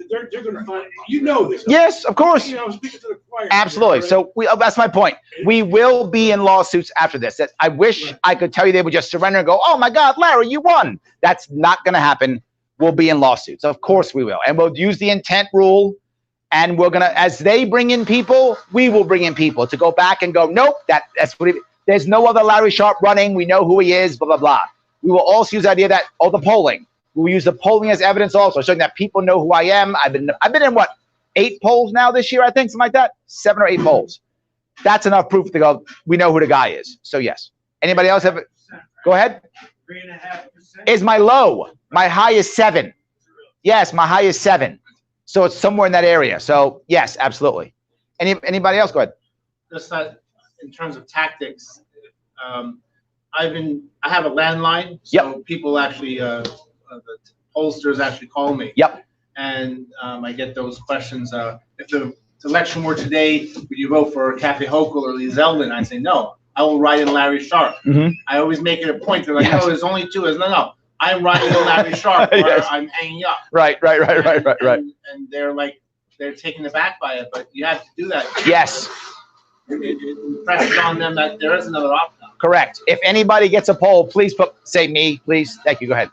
They're going to find. You know this. Yes, of course. You know, I'm speaking to the choir. Absolutely. Right? So that's my point. We will be in lawsuits after this. I wish I could tell you they would just surrender and go, oh my God, Larry, you won. That's not going to happen. We'll be in lawsuits. Of course we will. And we'll use the intent rule. And we're going to, as they bring in people, we will bring in people to go back and go, nope, that's what there's no other Larry Sharpe running. We know who he is, blah, blah, blah. We will also use the idea that, the polling. We'll use the polling as evidence also, showing that people know who I am. I've been in what, 8 polls now this year, I think, something like that? 7 or 8 polls. That's enough proof to go, we know who the guy is. So yes. Anybody else have it? Go ahead. 3.5%. Is my low. My high is 7. Yes, my high is 7. So it's somewhere in that area. So yes, absolutely. Anybody else? Go ahead. Just that in terms of tactics, I have a landline, so people actually, the pollsters actually call me. Yep. And I get those questions. If the election were today, would you vote for Kathy Hochul or Lee Zeldin? I say no. I will write in Larry Sharpe. Mm-hmm. I always make it a point. They're like, Yes. no, there's only 2. No. I'm writing in Larry Sharpe, or Yes. I'm hanging up. Right. And they're taken aback by it, but you have to do that. Yes. It presses on them that there is another option. Correct. If anybody gets a poll, please say me, please. Thank you. Go ahead.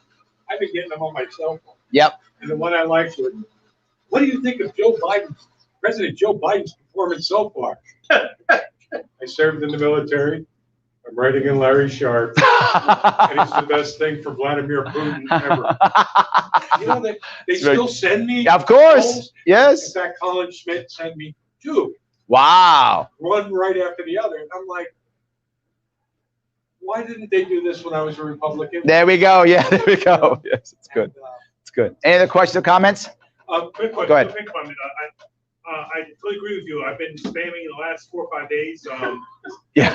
I've been getting them on my cell phone. Yep. And the one I liked was, what do you think of President Joe Biden's performance so far? I served in the military. I'm writing in Larry Sharpe. And it's the best thing for Vladimir Putin ever. You know that they still send me. Of course. polls? Yes. In fact, Colin Schmidt sent me 2, Wow. one right after the other. And I'm like, why didn't they do this when I was a Republican? There we go. Yeah, there we go. Yes, it's good. And, It's good. Any other questions or comments? Quick question. Go ahead. Quick comment. I totally agree with you. I've been spamming the last 4 or 5 days. Yeah.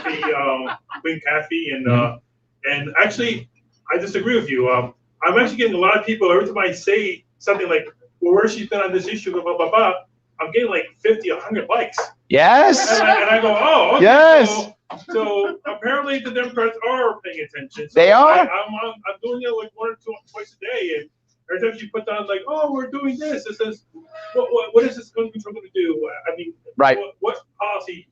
Queen Kathy, and actually, I disagree with you. I'm actually getting a lot of people every time I say something like, "Well, where's she been on this issue?" Blah blah blah blah. I'm getting like 50, 100 likes. Yes. And I go, oh, okay. Yes. So apparently the Democrats are paying attention. So They are. I'm doing it like 1 or 2 twice a day, and every time you put down like, oh, we're doing this. It says, what is this going to do? I mean, Right. What policy?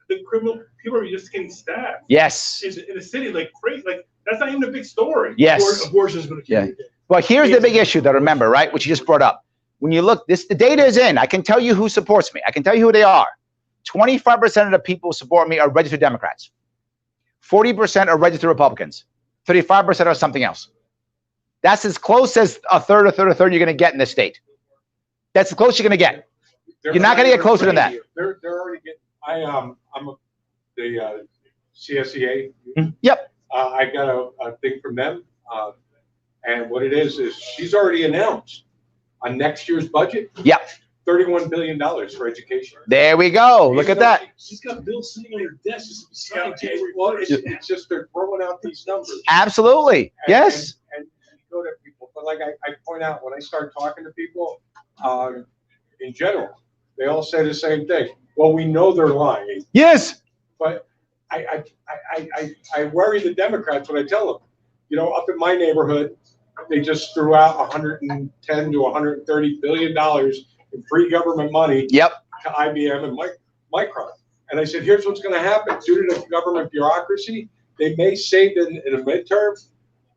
The criminal people are just getting stabbed. Yes. In the city, like crazy. Like that's not even a big story. Yes. Abortion is going to kill you. Well, here's the big issue though, remember, right? Which you just brought up. When you look, the data is in. I can tell you who supports me. I can tell you who they are. 25% of the people who support me are registered Democrats. 40% are registered Republicans. 35% are something else. That's as close as a third you're going to get in this state. That's as close you're going to get. You're not going to get closer than that. They're already getting. I'm the CSEA. Yep. I got a thing from them, and what it is she's already announced on next year's budget. Yep. $31 billion for education. There we go. Look at that. She's got bills sitting on her desk. Well, it's just they're throwing out these numbers. Absolutely. Yes. And you go to people, but like I point out, when I start talking to people, in general, they all say the same thing. Well, we know they're lying, Yes. but I worry the Democrats when I tell them, you know, up in my neighborhood, they just threw out $110 to $130 billion in free government money Yep. to IBM and Micron. And I said, here's what's going to happen. Due to the government bureaucracy, they may save in a midterm,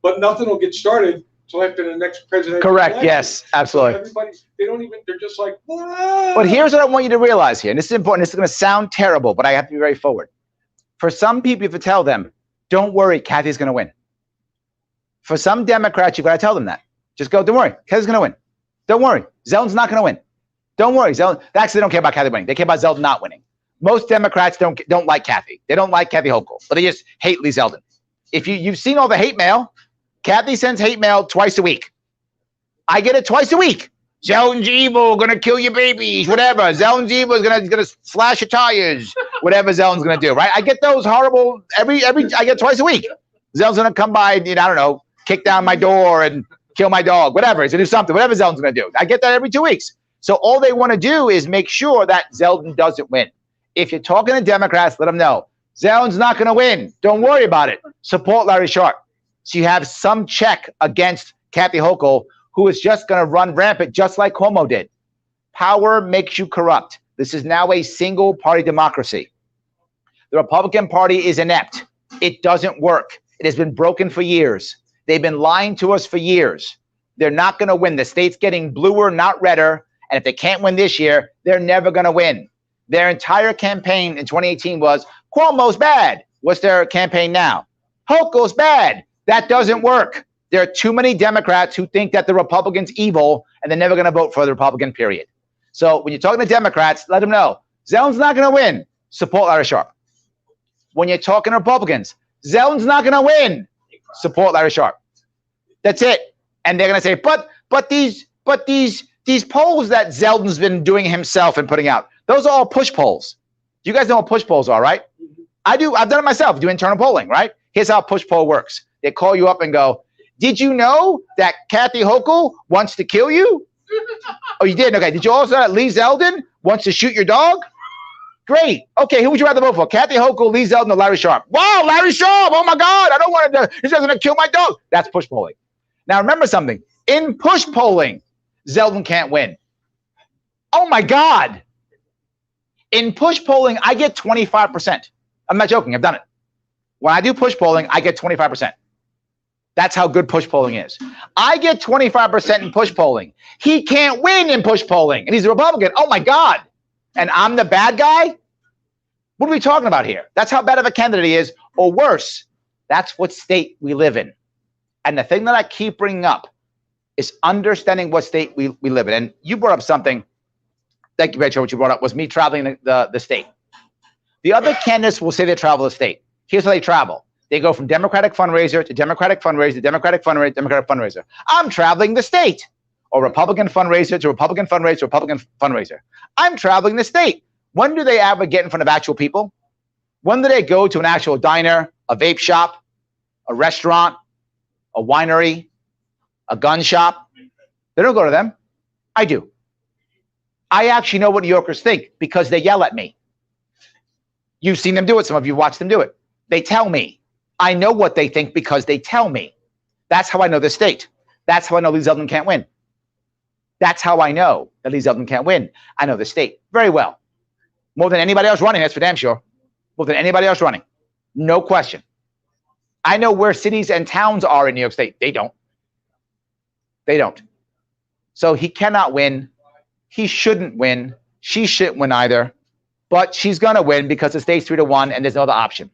but nothing will get started until after the next presidential Correct. election. Yes. Absolutely. Everybody, they're just like, what? But here's what I want you to realize here, and this is important. This is going to sound terrible, but I have to be very forward. For some people, you have to tell them, don't worry, Kathy's going to win. For some Democrats, you've got to tell them that. Just go, don't worry, Kathy's going to win. Don't worry, Zeldin's not going to win. Don't worry, Zeldin. Actually, they don't care about Kathy winning. They care about Zeldin not winning. Most Democrats don't like Kathy. They don't like Kathy Hochul, but they just hate Lee Zeldin. If you've seen all the hate mail, Kathy sends hate mail twice a week. I get it twice a week. Zeldin's evil, gonna kill your babies, whatever. Zeldin's evil is gonna slash your tires, whatever Zeldin's going to do, right? I get those horrible I get twice a week. Zeldin's going to come by and, I don't know, kick down my door and kill my dog, whatever. He's going to do something, whatever Zeldin's going to do. I get that every 2 weeks. So all they want to do is make sure that Zeldin doesn't win. If you're talking to Democrats, let them know Zeldin's not going to win. Don't worry about it. Support Larry Sharpe. So you have some check against Kathy Hochul, who is just going to run rampant, just like Cuomo did. Power makes you corrupt. This is now a single-party democracy. The Republican Party is inept. It doesn't work. It has been broken for years. They've been lying to us for years. They're not going to win. The state's getting bluer, not redder. And if they can't win this year, they're never going to win. Their entire campaign in 2018 was, Cuomo's bad. What's their campaign now? Hochul's bad. That doesn't work. There are too many Democrats who think that the Republican's evil and they're never going to vote for the Republican, period. So when you're talking to Democrats, let them know Zeldin's not going to win. Support Larry Sharpe. When you're talking to Republicans, Zeldin's not going to win. Support Larry Sharpe. That's it. And they're going to say, but these polls that Zeldin's been doing himself and putting out, those are all push polls. You guys know what push polls are, right? I do. I've done it myself. Do internal polling, right? Here's how a push poll works. They call you up and go, did you know that Kathy Hochul wants to kill you? Oh, you did? Okay. Did you also know that Lee Zeldin wants to shoot your dog? Great. Okay, who would you rather vote for? Kathy Hochul, Lee Zeldin, or Larry Sharpe? Wow, Larry Sharpe. Oh, my God. I don't want to. He's going to kill my dog. That's push polling. Now, remember something. In push polling, Zeldin can't win. Oh, my God. In push polling, I get 25%. I'm not joking. I've done it. When I do push polling, I get 25%. That's how good push polling is. I get 25% in push polling. He can't win in push polling, and he's a Republican. Oh, my God. And I'm the bad guy? What are we talking about here? That's how bad of a candidate he is, or worse. That's what state we live in. And the thing that I keep bringing up is understanding what state we live in. And you brought up something. Thank you, Rachel. What you brought up was me traveling the state. The other candidates will say they travel the state. Here's how they travel. They go from Democratic fundraiser to Democratic fundraiser to Democratic fundraiser, Democratic fundraiser. I'm traveling the state. Or Republican fundraiser to Republican fundraiser to Republican fundraiser. I'm traveling the state. When do they ever get in front of actual people? When do they go to an actual diner, a vape shop, a restaurant, a winery, a gun shop? They don't go to them. I do. I actually know what New Yorkers think because they yell at me. You've seen them do it. Some of you watched them do it. They tell me. I know what they think because they tell me. That's how I know the state. That's how I know Lee Zeldin can't win. That's how I know that Lee Zeldin can't win. I know the state very well. More than anybody else running, that's for damn sure. More than anybody else running. No question. I know where cities and towns are in New York State. They don't. They don't. So he cannot win. He shouldn't win. She shouldn't win either. But she's going to win because the state's 3-1 and there's no other option.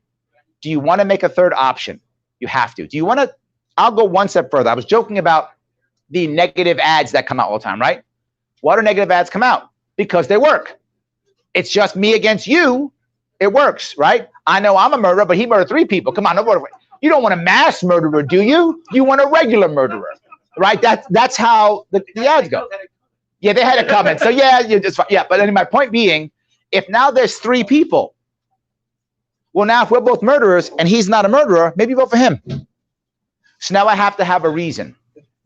Do you want to make a third option? You have to. Do you want to? I'll go one step further. I was joking about the negative ads that come out all the time, right? Why do negative ads come out? Because they work. It's just me against you. It works, right? I know I'm a murderer, but he murdered 3 people. Come on, you don't want a mass murderer, do you? You want a regular murderer, right? That's how the ads go. Yeah, they had a comment. So yeah, you're just fine. Yeah, but then my point being, if now there's 3 people, well, now if we're both murderers and he's not a murderer, maybe vote for him. So now I have to have a reason.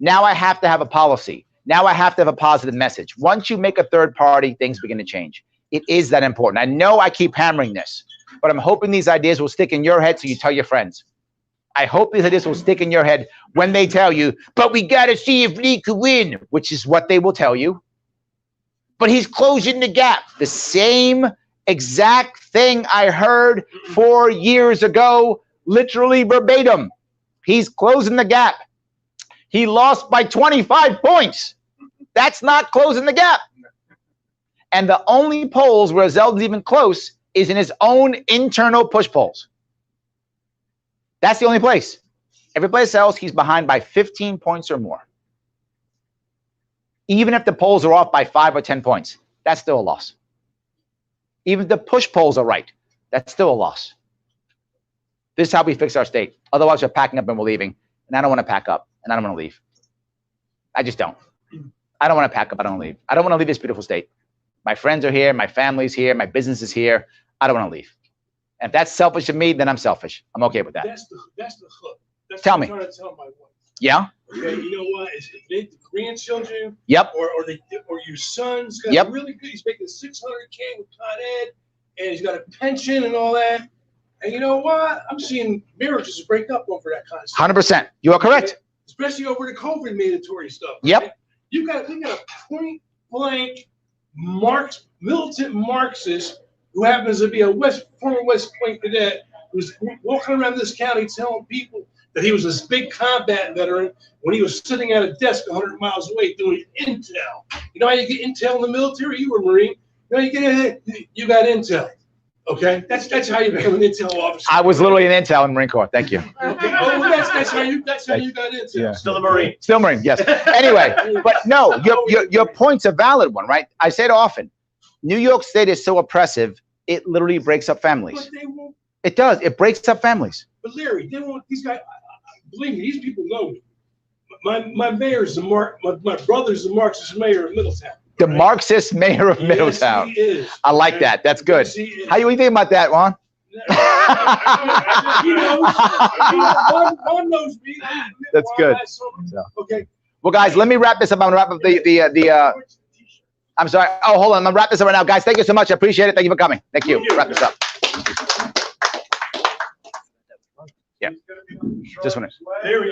Now I have to have a policy. Now I have to have a positive message. Once you make a third party, things begin to change. It is that important. I know I keep hammering this, but I'm hoping these ideas will stick in your head so you tell your friends. I hope these ideas will stick in your head when they tell you, but we got to see if Lee could win, which is what they will tell you. But he's closing the gap. The same exact thing I heard 4 years ago, literally verbatim. He's closing the gap. He lost by 25 points. That's not closing the gap. And the only polls where Zeldin's even close is in his own internal push polls. That's the only place. Every place else, he's behind by 15 points or more. Even if the polls are off by 5 or 10 points, that's still a loss. Even if the push polls are right, that's still a loss. This is how we fix our state. Otherwise, we're packing up and we're leaving. And I don't want to pack up and I don't want to leave. I just don't. I don't want to pack up. I don't want to leave. I don't want to leave this beautiful state. My friends are here. My family's here. My business is here. I don't want to leave. And if that's selfish of me, then I'm selfish. I'm okay with that. That's the hook. That's Tell what me. I'm trying to tell my wife. Yeah? Okay, you know what? It's the grandchildren Yep. or your son's got Yep. really good. He's making $600K with Con Ed, and he's got a pension and all that. And you know what? I'm seeing marriages break up over that kind of stuff. 100%. You are correct. Especially over the COVID mandatory stuff. Yep. Right? We got a point blank militant Marxist who happens to be a former West Point cadet who's walking around this county telling people that he was this big combat veteran when he was sitting at a desk 100 miles away doing intel. You know how you get intel in the military? You were a Marine. You know you got intel. Okay, that's how you become an intel officer. I was literally an intel in the Marine Corps. Thank you. Okay. Oh, well, that's how you got intel. Yeah. Still a Marine. Still Marine, yes. Anyway, but no, your point's a valid one, right? I say it often. New York State is so oppressive, it literally breaks up families. But they won't. It does. It breaks up families. But Larry, they won't. These guys, believe me, these people know me. My mayor's my brother's the Marxist mayor of Middletown. The right? Marxist mayor of Middletown. Yes, he is. I like that. That's good. Yes, he is. How you think about that, Juan? He knows. One knows me. That's good. Okay. Well, guys, let me wrap this up. I'm gonna wrap up the I'm sorry. Oh, hold on. I'm gonna wrap this up right now. Guys, thank you so much. I appreciate it. Thank you for coming. Thank you. Wrap this up. Yeah. Just one.